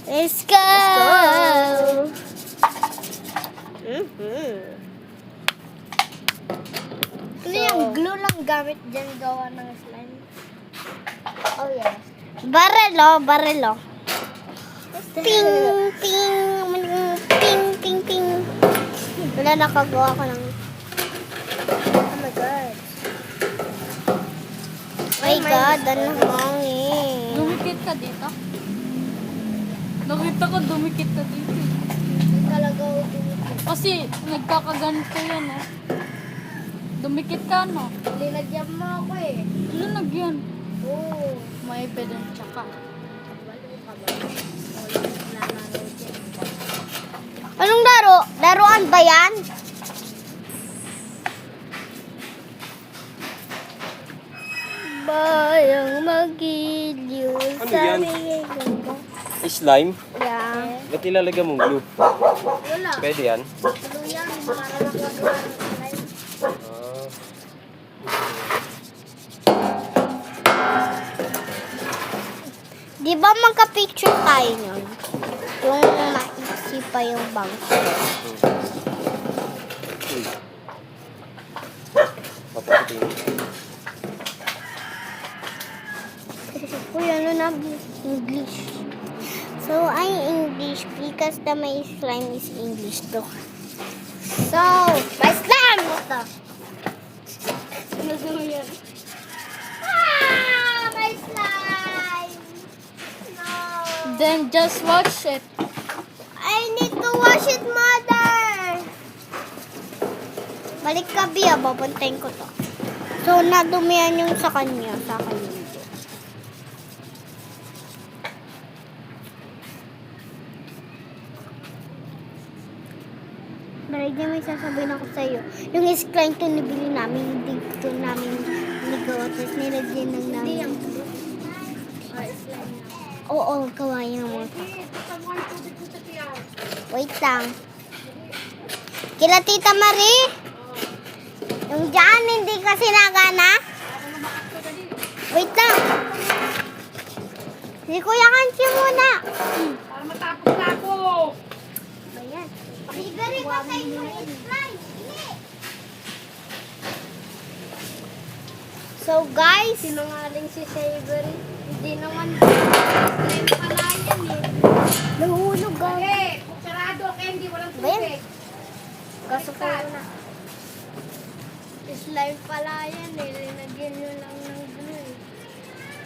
Let's go! Ano yung glue lang gamit dyan gawa ng slime? Oh, yes. Barelo. Ping, ping, ping, ping, ping. Wala, nakagawa ko ng... Oh my God. My God, ano hangin. Dumikit ka dito? Nakita ko dumikit ka dito. Hindi talaga ako tumikit. Kasi nagkakaganito yan, oh. Dumikit ka, no? Linagyan mo ako eh. Ano nagyan? Oo. May ebidensya ka. Balo ka ba? Walang nananood yan. Anong laro? Laruan ba yan? Bayang magiliw Ano sa yan? bigay ko. Slime? Yeah. Ba't ilalagay mong glue? Wala. Pwede yan? Glue yan. Para lang magawa ng slime. Ah. Di ba magka-picture tayo nun? Yung maiksi pa yung bangs. Uy. Papakitin. Uy, ano na? English. So, I English because the my slime is English too. So, my slime! What the? Ano yan? Ah! My slime! No! Then just watch it. I need to wash it, mother! Balik ka, Bia. Babantayin ko to. So, nadumihan yung sa kanya. Sa akin hindi. Baraya, may sasabihin ako sa'yo. Yung slime to nabili namin, hindi to namin nagawa. Tapos nilagyan lang Hindi namin. yung glue. Ah, slime na. Oo, kawayan mo. Wait lang. Kila Tita Marie? Yung dyan, hindi kasi nagana? Wait lang. Si Kuya Kanchi muna. Para matapos na ako. Ayan. Ligari ko sa yung slime. So guys, Sinungaling si Savory. Hindi naman slime pala yan eh. nahulog ah. Eh, sarado, candy, walang Ba yan? tubig. Kaso po na. Slime pala yan eh. Linagyan nyo lang ng